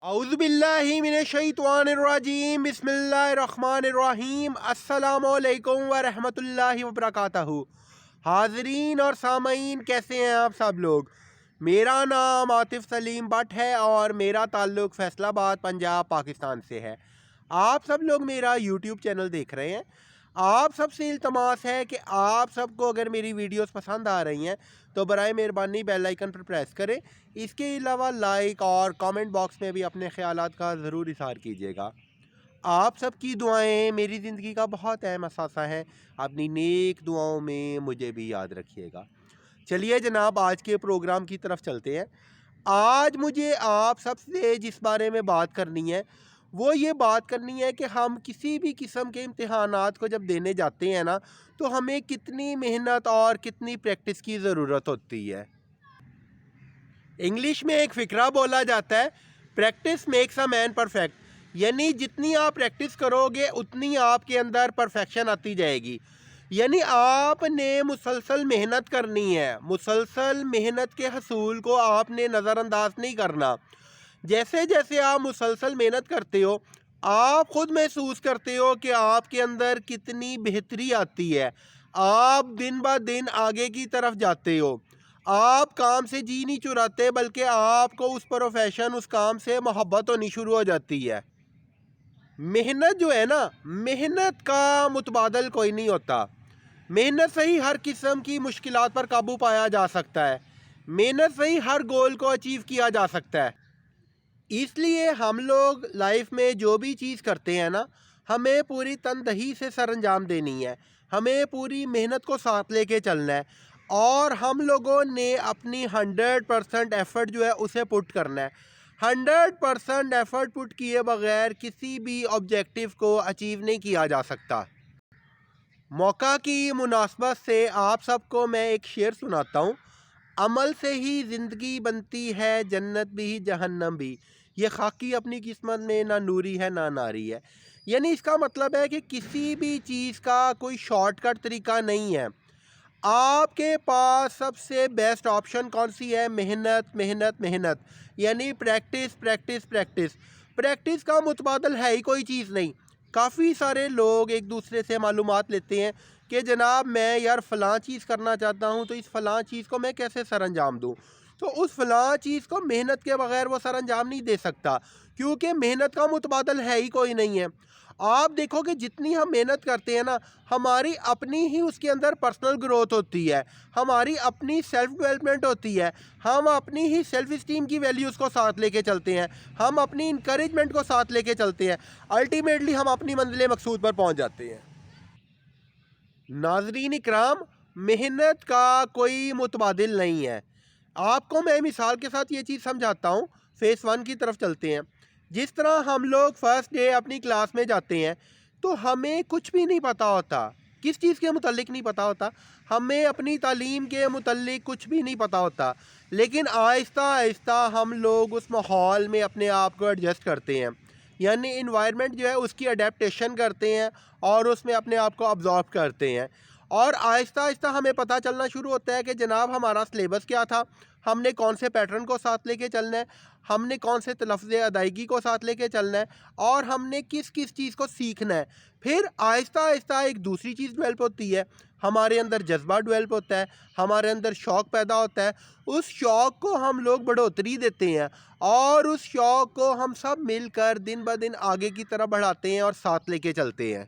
اعوذ باللہ من الشیطان الرجیم بسم اللہ الرحمن الرحیم السلام علیکم ورحمۃ اللہ وبرکاتہ۔ حاضرین اور سامعین، کیسے ہیں آپ سب لوگ؟ میرا نام عاطف سلیم بٹ ہے اور میرا تعلق فیصل آباد پنجاب پاکستان سے ہے۔ آپ سب لوگ میرا یوٹیوب چینل دیکھ رہے ہیں۔ آپ سب سے التماس ہے کہ آپ سب کو اگر میری ویڈیوز پسند آ رہی ہیں تو برائے مہربانی بیل آئیکن پر پریس کریں۔ اس کے علاوہ لائک اور کامنٹ باکس میں بھی اپنے خیالات کا ضرور اظہار کیجیے گا۔ آپ سب کی دعائیں میری زندگی کا بہت اہم اثاثہ ہیں، اپنی نیک دعاؤں میں مجھے بھی یاد رکھیے گا۔ چلیے جناب، آج کے پروگرام کی طرف چلتے ہیں۔ آج مجھے آپ سب سے جس بارے میں بات کرنی ہے وہ یہ بات کرنی ہے کہ ہم کسی بھی قسم کے امتحانات کو جب دینے جاتے ہیں نا تو ہمیں کتنی محنت اور کتنی پریکٹس کی ضرورت ہوتی ہے۔ انگلش میں ایک فقرہ بولا جاتا ہے، practice makes a man perfect, یعنی جتنی آپ پریکٹس کرو گے اتنی آپ کے اندر پرفیکشن آتی جائے گی۔ یعنی آپ نے مسلسل محنت کرنی ہے، مسلسل محنت کے حصول کو آپ نے نظر انداز نہیں کرنا۔ جیسے جیسے آپ مسلسل محنت کرتے ہو آپ خود محسوس کرتے ہو کہ آپ کے اندر کتنی بہتری آتی ہے، آپ دن بہ دن آگے کی طرف جاتے ہو، آپ کام سے جی نہیں چراتے بلکہ آپ کو اس پروفیشن اس کام سے محبت ہونی شروع ہو جاتی ہے۔ محنت جو ہے نا، محنت کا متبادل کوئی نہیں ہوتا۔ محنت سے ہی ہر قسم کی مشکلات پر قابو پایا جا سکتا ہے، محنت سے ہی ہر گول کو اچیو کیا جا سکتا ہے۔ اس لیے ہم لوگ لائف میں جو بھی چیز کرتے ہیں نا، ہمیں پوری تندہی سے سر انجام دینی ہے، ہمیں پوری محنت کو ساتھ لے کے چلنا ہے، اور ہم لوگوں نے اپنی 100% ایفرٹ جو ہے اسے پٹ کرنا ہے۔ 100% ایفرٹ پٹ کیے بغیر کسی بھی آبجیکٹیو کو اچیو نہیں کیا جا سکتا۔ موقع کی مناسبت سے آپ سب کو میں ایک شعر سناتا ہوں۔ عمل سے ہی زندگی بنتی ہے، جنت بھی جہنم بھی، یہ خاکی اپنی قسمت میں نہ نوری ہے نہ ناری ہے۔ یعنی اس کا مطلب ہے کہ کسی بھی چیز کا کوئی شارٹ کٹ طریقہ نہیں ہے۔ آپ کے پاس سب سے بیسٹ آپشن کون سی ہے؟ محنت محنت محنت، یعنی پریکٹس پریکٹس پریکٹس۔ پریکٹس کا متبادل ہے ہی کوئی چیز نہیں۔ کافی سارے لوگ ایک دوسرے سے معلومات لیتے ہیں کہ جناب میں یار فلاں چیز کرنا چاہتا ہوں تو اس فلاں چیز کو میں کیسے سر انجام دوں، تو اس فلاں چیز کو محنت کے بغیر وہ سر انجام نہیں دے سکتا، کیونکہ محنت کا متبادل ہے ہی کوئی نہیں ہے۔ آپ دیکھو کہ جتنی ہم محنت کرتے ہیں نا، ہماری اپنی ہی اس کے اندر پرسنل گروتھ ہوتی ہے، ہماری اپنی سیلف ڈیولپمنٹ ہوتی ہے، ہم اپنی ہی سیلف اسٹیم کی ویلیوز کو ساتھ لے کے چلتے ہیں، ہم اپنی انکریجمنٹ کو ساتھ لے کے چلتے ہیں، الٹیمیٹلی ہم اپنی منزل مقصود پر پہنچ جاتے ہیں۔ ناظرین اکرام، محنت کا کوئی متبادل نہیں ہے۔ آپ کو میں مثال کے ساتھ یہ چیز سمجھاتا ہوں۔ فیس 1 کی طرف چلتے ہیں۔ جس طرح ہم لوگ فرسٹ ڈے اپنی کلاس میں جاتے ہیں تو ہمیں کچھ بھی نہیں پتہ ہوتا، کس چیز کے متعلق نہیں پتہ ہوتا، ہمیں اپنی تعلیم کے متعلق کچھ بھی نہیں پتہ ہوتا، لیکن آہستہ آہستہ ہم لوگ اس ماحول میں اپنے آپ کو ایڈجسٹ کرتے ہیں، یعنی انوائرمنٹ جو ہے اس کی اڈیپٹیشن کرتے ہیں اور اس میں اپنے آپ کو ابزارو کرتے ہیں، اور آہستہ آہستہ ہمیں پتہ چلنا شروع ہوتا ہے کہ جناب ہمارا سلیبس کیا تھا، ہم نے کون سے پیٹرن کو ساتھ لے کے چلنا ہے، ہم نے کون سے تلفظ ادائیگی کو ساتھ لے کے چلنا ہے، اور ہم نے کس کس چیز کو سیکھنا ہے۔ پھر آہستہ آہستہ ایک دوسری چیز ڈیولپ ہوتی ہے، ہمارے اندر جذبہ ڈیولپ ہوتا ہے، ہمارے اندر شوق پیدا ہوتا ہے، اس شوق کو ہم لوگ بڑھوتری دیتے ہیں، اور اس شوق کو ہم سب مل کر دن بہ دن آگے کی طرف بڑھاتے ہیں اور ساتھ لے کے چلتے ہیں۔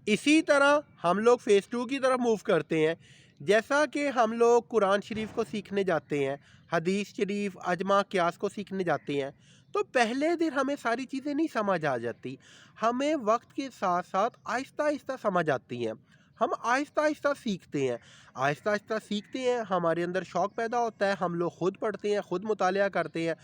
اسی طرح ہم لوگ فیس 2 کی طرف موو کرتے ہیں۔ جیسا کہ ہم لوگ قرآن شریف کو سیکھنے جاتے ہیں، حدیث شریف، اجماع قیاس کو سیکھنے جاتے ہیں، تو پہلے دن ہمیں ساری چیزیں نہیں سمجھ آ جاتی، ہمیں وقت کے ساتھ ساتھ آہستہ آہستہ سمجھ آتی ہیں، ہم آہستہ آہستہ سیکھتے ہیں، آہستہ آہستہ سیکھتے ہیں، ہمارے اندر شوق پیدا ہوتا ہے، ہم لوگ خود پڑھتے ہیں، خود مطالعہ کرتے ہیں،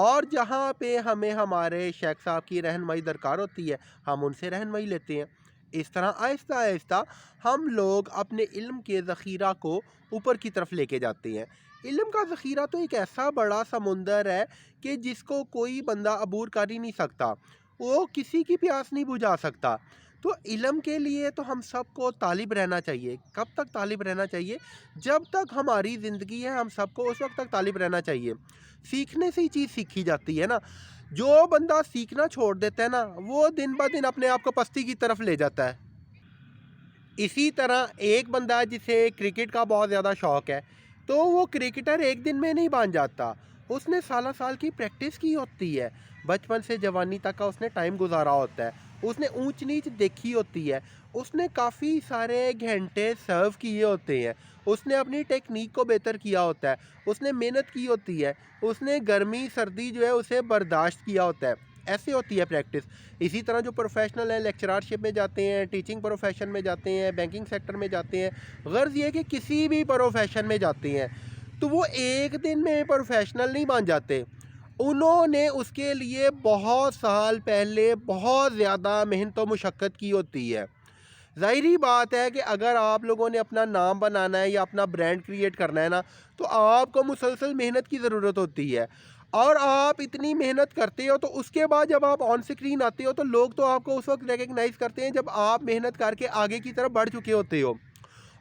اور جہاں پہ ہمیں ہمارے شیخ صاحب کی رہنمائی درکار ہوتی ہے ہم ان سے رہنمائی لیتے ہیں۔ اس طرح آہستہ آہستہ ہم لوگ اپنے علم کے ذخیرہ کو اوپر کی طرف لے کے جاتے ہیں۔ علم کا ذخیرہ تو ایک ایسا بڑا سمندر ہے کہ جس کو کوئی بندہ عبور کر ہی نہیں سکتا، وہ کسی کی پیاس نہیں بجھا سکتا۔ تو علم کے لیے تو ہم سب کو طالب رہنا چاہیے. کب تک طالب رہنا چاہیے؟ جب تک ہماری زندگی ہے ہم سب کو اس وقت تک طالب رہنا چاہیے. سیکھنے سے ہی چیز سیکھی جاتی ہے نا. جو بندہ سیکھنا چھوڑ دیتا ہے نا وہ دن بہ دن اپنے آپ کو پستی کی طرف لے جاتا ہے. اسی طرح ایک بندہ جسے کرکٹ کا بہت زیادہ شوق ہے تو وہ کرکٹر ایک دن میں نہیں بن جاتا. اس نے سالہ سال کی پریکٹس کی ہوتی ہے. بچپن سے جوانی تک کا اس نے ٹائم گزارا ہوتا ہے. اس نے اونچ نیچ دیکھی ہوتی ہے. اس نے کافی سارے گھنٹے سرو کیے ہوتے ہیں. اس نے اپنی ٹیکنیک کو بہتر کیا ہوتا ہے. اس نے محنت کی ہوتی ہے. اس نے گرمی سردی جو ہے اسے برداشت کیا ہوتا ہے. ایسے ہوتی ہے پریکٹس. اسی طرح جو پروفیشنل ہیں لیکچرارشپ میں جاتے ہیں, ٹیچنگ پروفیشن میں جاتے ہیں, بینکنگ سیکٹر میں جاتے ہیں, غرض یہ کہ کسی بھی پروفیشن میں جاتے ہیں تو وہ ایک دن میں پروفیشنل نہیں بن جاتے. انہوں نے اس کے لیے بہت سال پہلے بہت زیادہ محنت و مشقت کی ہوتی ہے. ظاہری بات ہے کہ اگر آپ لوگوں نے اپنا نام بنانا ہے یا اپنا برانڈ کریٹ کرنا ہے نا تو آپ کو مسلسل محنت کی ضرورت ہوتی ہے. اور آپ اتنی محنت کرتے ہو تو اس کے بعد جب آپ آن سکرین آتے ہو تو لوگ تو آپ کو اس وقت ریکگنائز کرتے ہیں جب آپ محنت کر کے آگے کی طرف بڑھ چکے ہوتے ہو.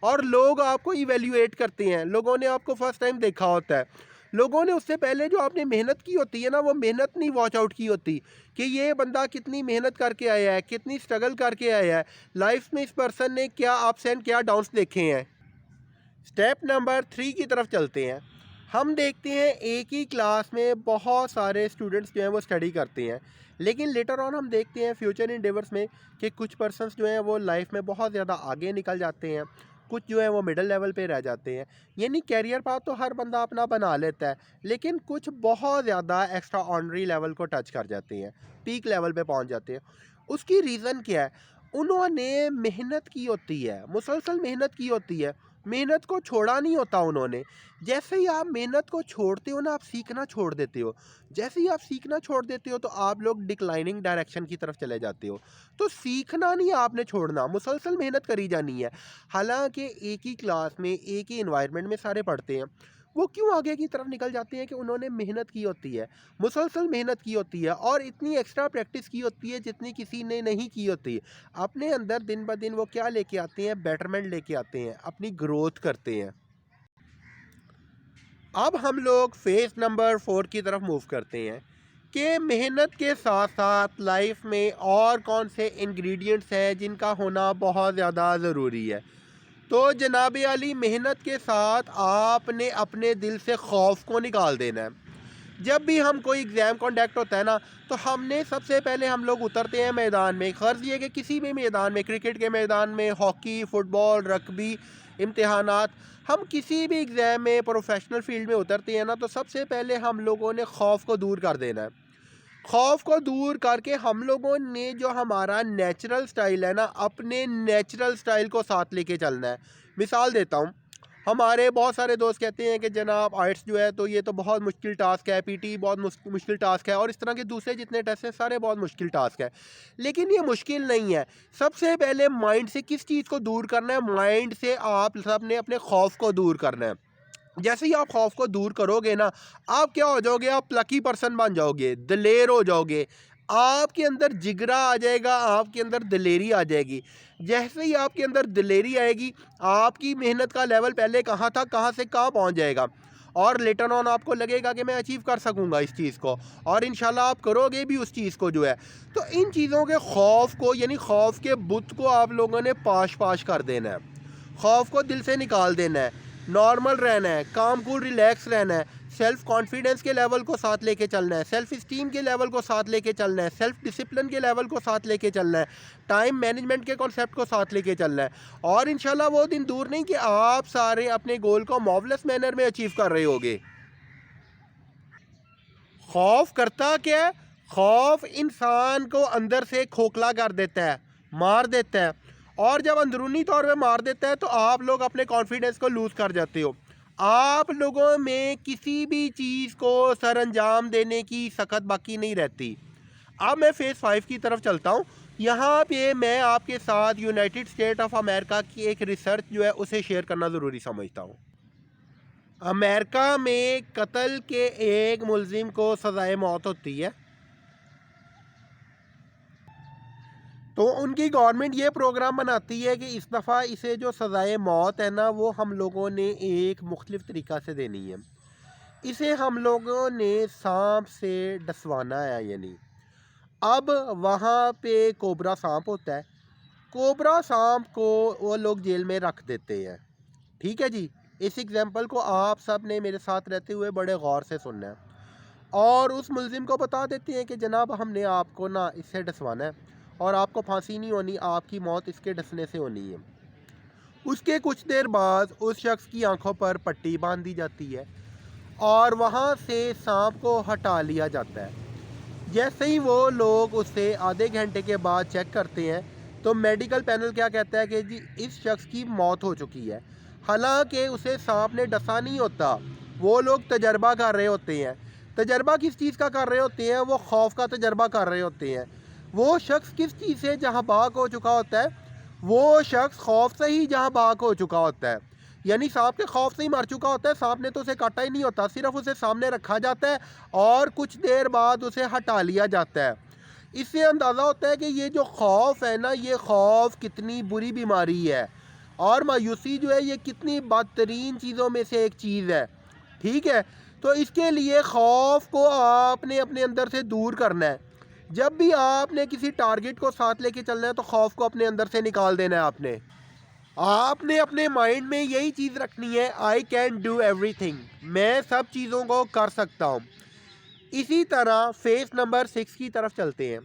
اور لوگ آپ کو ایویلیویٹ کرتے ہیں. لوگوں نے آپ کو فرسٹ ٹائم دیکھا ہوتا ہے. لوگوں نے اس سے پہلے جو آپ نے محنت کی ہوتی ہے نا وہ محنت نہیں واچ آؤٹ کی ہوتی کہ یہ بندہ کتنی محنت کر کے آیا ہے, کتنی سٹرگل کر کے آیا ہے, لائف میں اس پرسن نے کیا اپس اینڈ کیا ڈاؤنس دیکھے ہیں. سٹیپ نمبر 3 کی طرف چلتے ہیں. ہم دیکھتے ہیں ایک ہی کلاس میں بہت سارے اسٹوڈنٹس جو ہیں وہ اسٹڈی کرتے ہیں, لیکن لیٹر آن ہم دیکھتے ہیں فیوچر انڈیورس میں کہ کچھ پرسنس جو ہیں وہ لائف میں بہت زیادہ آگے نکل جاتے ہیں, کچھ جو ہیں وہ مڈل لیول پہ رہ جاتے ہیں. یعنی کیریئر پاتھ تو ہر بندہ اپنا بنا لیتا ہے, لیکن کچھ بہت زیادہ ایکسٹرا آرڈنری لیول کو ٹچ کر جاتے ہیں, پیک لیول پہ پہنچ جاتے ہیں. اس کی ریزن کیا ہے؟ انہوں نے محنت کی ہوتی ہے, مسلسل محنت کی ہوتی ہے. محنت کو چھوڑا نہیں ہوتا انہوں نے. جیسے ہی آپ محنت کو چھوڑتے ہو نا آپ سیکھنا چھوڑ دیتے ہو. جیسے ہی آپ سیکھنا چھوڑ دیتے ہو تو آپ لوگ ڈکلائننگ ڈائریکشن کی طرف چلے جاتے ہو. تو سیکھنا نہیں آپ نے چھوڑنا, مسلسل محنت کری جانی ہے. حالانکہ ایک ہی کلاس میں ایک ہی انوائرمنٹ میں سارے پڑھتے ہیں, وہ کیوں آگے کی طرف نکل جاتے ہیں کہ انہوں نے محنت کی ہوتی ہے, مسلسل محنت کی ہوتی ہے اور اتنی ایکسٹرا پریکٹس کی ہوتی ہے جتنی کسی نے نہیں کی ہوتی. اپنے اندر دن بہ دن وہ کیا لے کے آتے ہیں؟ بیٹرمنٹ لے کے آتے ہیں, اپنی گروتھ کرتے ہیں. اب ہم لوگ فیز نمبر 4 کی طرف موو کرتے ہیں کہ محنت کے ساتھ ساتھ لائف میں اور کون سے انگریڈینٹس ہیں جن کا ہونا بہت زیادہ ضروری ہے. تو جناب علی, محنت کے ساتھ آپ نے اپنے دل سے خوف کو نکال دینا ہے. جب بھی ہم کوئی ایگزام کنڈکٹ ہوتا ہے نا تو ہم نے سب سے پہلے ہم لوگ اترتے ہیں میدان میں. غرض یہ کہ کسی بھی میدان میں, کرکٹ کے میدان میں, ہاکی, فٹ بال, رگبی, امتحانات, ہم کسی بھی ایگزام میں پروفیشنل فیلڈ میں اترتے ہیں نا تو سب سے پہلے ہم لوگوں نے خوف کو دور کر دینا ہے. خوف کو دور کر کے ہم لوگوں نے جو ہمارا نیچرل سٹائل ہے نا اپنے نیچرل سٹائل کو ساتھ لے کے چلنا ہے. مثال دیتا ہوں, ہمارے بہت سارے دوست کہتے ہیں کہ جناب آرٹس جو ہے تو یہ تو بہت مشکل ٹاسک ہے, پی ٹی بہت مشکل ٹاسک ہے, اور اس طرح کے دوسرے جتنے ٹیسٹ ہیں سارے بہت مشکل ٹاسک ہے. لیکن یہ مشکل نہیں ہے. سب سے پہلے مائنڈ سے کس چیز کو دور کرنا ہے؟ مائنڈ سے آپ سب نے اپنے خوف کو دور کرنا ہے. جیسے ہی آپ خوف کو دور کرو گے نا آپ کیا ہو جاؤ گے؟ آپ لکی پرسن بن جاؤ گے, دلیر ہو جاؤ گے. آپ کے اندر جگرا آ جائے گا, آپ کے اندر دلیری آ جائے گی. جیسے ہی آپ کے اندر دلیری آئے گی آپ کی محنت کا لیول پہلے کہاں تھا کہاں سے کہاں پہنچ جائے گا, اور لیٹر آن آپ کو لگے گا کہ میں اچیو کر سکوں گا اس چیز کو, اور انشاءاللہ آپ کرو گے بھی اس چیز کو جو ہے. تو ان چیزوں کے خوف کو, یعنی خوف کے بت کو آپ لوگوں نے پاش کر دینا ہے. خوف کو دل سے نکال دینا ہے, نارمل رہنا ہے, کام کول ریلیکس رہنا ہے, سیلف کانفیڈنس کے لیول کو ساتھ لے کے چلنا ہے, سیلف اسٹیم کے لیول کو ساتھ لے کے چلنا ہے, سیلف ڈسپلن کے لیول کو ساتھ لے کے چلنا ہے, ٹائم مینجمنٹ کے کانسیپٹ کو ساتھ لے کے چلنا ہے. اور انشاءاللہ وہ دن دور نہیں کہ آپ سارے اپنے گول کو مارولس مینر میں اچیو کر رہے ہوگے. خوف کرتا کیا ہے؟ خوف انسان کو اندر سے کھوکھلا کر دیتا ہے, مار دیتا ہے, اور جب اندرونی طور پہ مار دیتا ہے تو آپ لوگ اپنے کانفیڈنس کو لوز کر جاتے ہو. آپ لوگوں میں کسی بھی چیز کو سر انجام دینے کی سخت باقی نہیں رہتی. اب میں فیز 5 کی طرف چلتا ہوں. یہاں پہ میں آپ کے ساتھ یونائٹڈ اسٹیٹ آف امریکہ کی ایک ریسرچ جو ہے اسے شیئر کرنا ضروری سمجھتا ہوں. امریکہ میں قتل کے ایک ملزم کو سزائے موت ہوتی ہے. تو ان کی گورنمنٹ یہ پروگرام بناتی ہے کہ اس دفعہ اسے جو سزائے موت ہے نا وہ ہم لوگوں نے ایک مختلف طریقہ سے دینی ہے. اسے ہم لوگوں نے سانپ سے ڈسوانا ہے. یعنی اب وہاں پہ کوبرا سانپ ہوتا ہے, کوبرا سانپ کو وہ لوگ جیل میں رکھ دیتے ہیں. ٹھیک ہے جی, اس ایگزامپل کو آپ سب نے میرے ساتھ رہتے ہوئے بڑے غور سے سننا ہے, اور اس ملزم کو بتا دیتے ہیں کہ جناب ہم نے آپ کو نا اس سے ڈسوانا ہے اور آپ کو پھانسی نہیں ہونی, آپ کی موت اس کے ڈسنے سے ہونی ہے. اس کے کچھ دیر بعد اس شخص کی آنکھوں پر پٹی باندھ دی جاتی ہے اور وہاں سے سانپ کو ہٹا لیا جاتا ہے. جیسے ہی وہ لوگ اسے آدھے گھنٹے کے بعد چیک کرتے ہیں تو میڈیکل پینل کیا کہتا ہے کہ جی اس شخص کی موت ہو چکی ہے. حالانکہ اسے سانپ نے ڈسا نہیں ہوتا, وہ لوگ تجربہ کر رہے ہوتے ہیں. تجربہ کس چیز کا کر رہے ہوتے ہیں؟ وہ خوف کا تجربہ کر رہے ہوتے ہیں. وہ شخص کس چیز سے جہاں باک ہو چکا ہوتا ہے؟ وہ شخص خوف سے ہی جہاں باک ہو چکا ہوتا ہے. یعنی سانپ کے خوف سے ہی مر چکا ہوتا ہے. سانپ نے تو اسے کاٹا ہی نہیں ہوتا, صرف اسے سامنے رکھا جاتا ہے اور کچھ دیر بعد اسے ہٹا لیا جاتا ہے. اس سے اندازہ ہوتا ہے کہ یہ جو خوف ہے نا, یہ خوف کتنی بری بیماری ہے, اور مایوسی جو ہے یہ کتنی بدترین چیزوں میں سے ایک چیز ہے. ٹھیک ہے, تو اس کے لیے خوف کو آپ نے اپنے اندر سے دور کرنا ہے. جب بھی آپ نے کسی ٹارگٹ کو ساتھ لے کے چلنا ہے تو خوف کو اپنے اندر سے نکال دینا ہے. آپ نے اپنے مائنڈ میں یہی چیز رکھنی ہے, I can do every thing, میں سب چیزوں کو کر سکتا ہوں. اسی طرح فیس نمبر 6 کی طرف چلتے ہیں.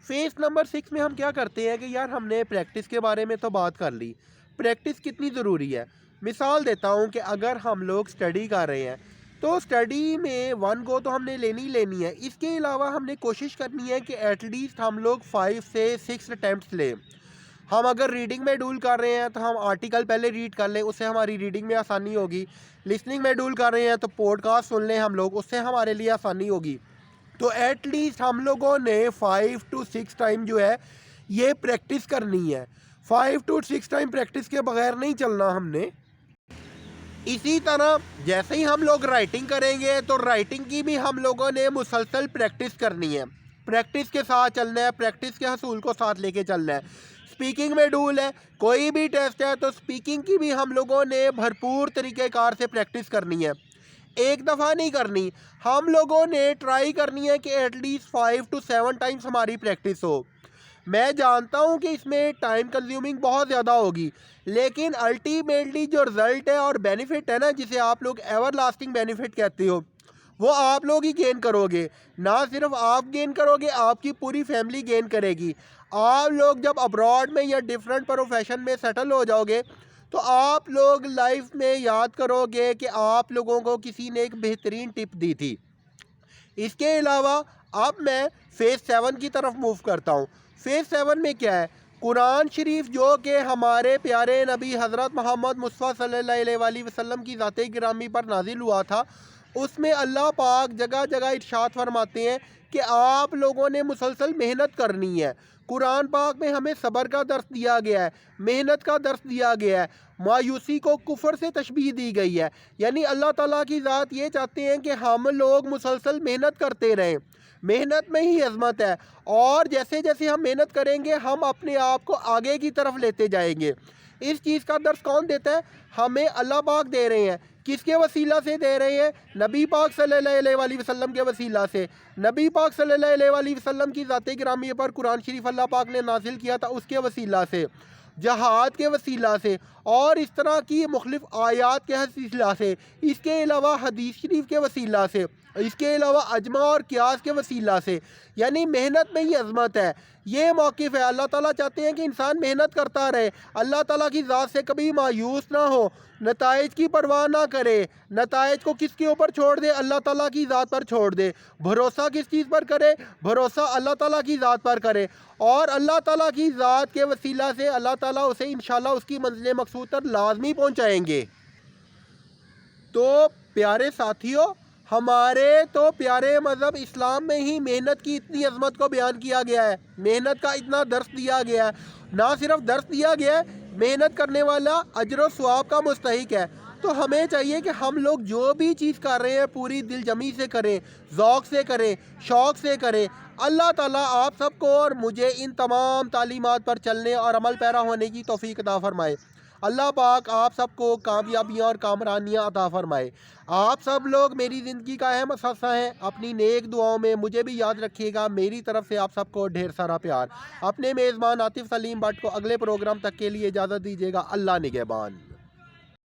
فیس نمبر 6 میں ہم کیا کرتے ہیں کہ یار ہم نے پریکٹس کے بارے میں تو بات کر لی, پریکٹس کتنی ضروری ہے. مثال دیتا ہوں کہ اگر ہم لوگ سٹڈی کر رہے ہیں تو سٹڈی میں 1 گو تو ہم نے لینی ہے. اس کے علاوہ ہم نے کوشش کرنی ہے کہ ایٹ لیسٹ ہم لوگ 5 سے 6 اٹیمپٹس لیں. ہم اگر ریڈنگ میں ڈول کر رہے ہیں تو ہم آرٹیکل پہلے ریڈ کر لیں, اس سے ہماری ریڈنگ میں آسانی ہوگی. لسننگ میں ڈول کر رہے ہیں تو پوڈ کاسٹ سن لیں ہم لوگ, اس سے ہمارے لیے آسانی ہوگی. تو ایٹ لیسٹ ہم لوگوں نے 5 to 6 ٹائم جو ہے یہ پریکٹس کرنی ہے. 5 to 6 ٹائم پریکٹس کے بغیر نہیں چلنا ہم نے. اسی طرح جیسے ہی ہم لوگ رائٹنگ کریں گے تو رائٹنگ کی بھی ہم لوگوں نے مسلسل پریکٹس کرنی ہے. پریکٹس کے ساتھ چلنا ہے, پریکٹس کے حصول کو ساتھ لے کے چلنا ہے. سپیکنگ میں ڈول ہے, کوئی بھی ٹیسٹ ہے تو سپیکنگ کی بھی ہم لوگوں نے بھرپور طریقہ کار سے پریکٹس کرنی ہے. ایک دفعہ نہیں کرنی, ہم لوگوں نے ٹرائی کرنی ہے کہ ایٹ لیسٹ 5 to 7 ٹائمز ہماری پریکٹس ہو. میں جانتا ہوں کہ اس میں ٹائم کنزیومنگ بہت زیادہ ہوگی, لیکن الٹیمیٹلی جو رزلٹ ہے اور بینیفٹ ہے نا, جسے آپ لوگ ایور لاسٹنگ بینیفٹ کہتے ہو, وہ آپ لوگ ہی گین کرو گے. نہ صرف آپ گین کرو گے, آپ کی پوری فیملی گین کرے گی. آپ لوگ جب ابراڈ میں یا ڈفرینٹ پروفیشن میں سیٹل ہو جاؤ گے تو آپ لوگ لائف میں یاد کرو گے کہ آپ لوگوں کو کسی نے ایک بہترین ٹپ دی تھی. اس کے علاوہ اب میں فیز 7 کی طرف موو کرتا ہوں. فیز 7 میں کیا ہے؟ قرآن شریف جو کہ ہمارے پیارے نبی حضرت محمد مصطفیٰ صلی اللہ علیہ وآلہ وسلم کی ذات گرامی پر نازل ہوا تھا. اس میں اللہ پاک جگہ جگہ ارشاد فرماتے ہیں کہ آپ لوگوں نے مسلسل محنت کرنی ہے. قرآن پاک میں ہمیں صبر کا درس دیا گیا ہے, محنت کا درس دیا گیا ہے, مایوسی کو کفر سے تشبیہ دی گئی ہے. یعنی اللہ تعالیٰ کی ذات یہ چاہتے ہیں کہ ہم لوگ مسلسل محنت کرتے رہیں. محنت میں ہی عظمت ہے, اور جیسے جیسے ہم محنت کریں گے ہم اپنے آپ کو آگے کی طرف لیتے جائیں گے. اس چیز کا درس کون دیتا ہے؟ ہمیں اللہ پاک دے رہے ہیں. کس کے وسیلہ سے دے رہے ہیں؟ نبی پاک صلی اللہ علیہ وآلہ وسلم کے وسیلہ سے. نبی پاک صلی اللہ علیہ وآلہ وسلم کی ذات گرامی پر قرآن شریف اللہ پاک نے نازل کیا تھا, اس کے وسیلہ سے, جہاد کے وسیلہ سے, اور اس طرح کی مختلف آیات کے وسیلہ سے. اس کے علاوہ حدیث شریف کے وسیلہ سے, اس کے علاوہ اجماع اور قیاس کے وسیلہ سے. یعنی محنت میں ہی عظمت ہے, یہ موقف ہے. اللہ تعالیٰ چاہتے ہیں کہ انسان محنت کرتا رہے, اللہ تعالیٰ کی ذات سے کبھی مایوس نہ ہو, نتائج کی پرواہ نہ کرے. نتائج کو کس کے اوپر چھوڑ دے؟ اللہ تعالیٰ کی ذات پر چھوڑ دے. بھروسہ کس چیز پر کرے؟ بھروسہ اللہ تعالیٰ کی ذات پر کرے, اور اللہ تعالیٰ کی ذات کے وسیلہ سے اللہ تعالیٰ اسے انشاءاللہ اس کی منزل مقصود تک لازمی پہنچائیں گے. تو پیارے ساتھیوں, ہمارے تو پیارے مذہب اسلام میں ہی محنت کی اتنی عظمت کو بیان کیا گیا ہے, محنت کا اتنا درس دیا گیا ہے. نہ صرف درس دیا گیا ہے, محنت کرنے والا اجر و ثواب کا مستحق ہے. تو ہمیں چاہیے کہ ہم لوگ جو بھی چیز کر رہے ہیں پوری دل جمی سے کریں, ذوق سے کریں, شوق سے کریں. اللہ تعالیٰ آپ سب کو اور مجھے ان تمام تعلیمات پر چلنے اور عمل پیرا ہونے کی توفیق عطا فرمائے۔ اللہ پاک آپ سب کو کامیابیاں اور کامرانیاں عطا فرمائے۔ آپ سب لوگ میری زندگی کا اہم حصہ ہیں، اپنی نیک دعاؤں میں مجھے بھی یاد رکھیے گا۔ میری طرف سے آپ سب کو ڈھیر سارا پیار۔ اپنے میزبان عاطف سلیم بٹ کو اگلے پروگرام تک کے لیے اجازت دیجیے گا۔ اللہ نگہبان۔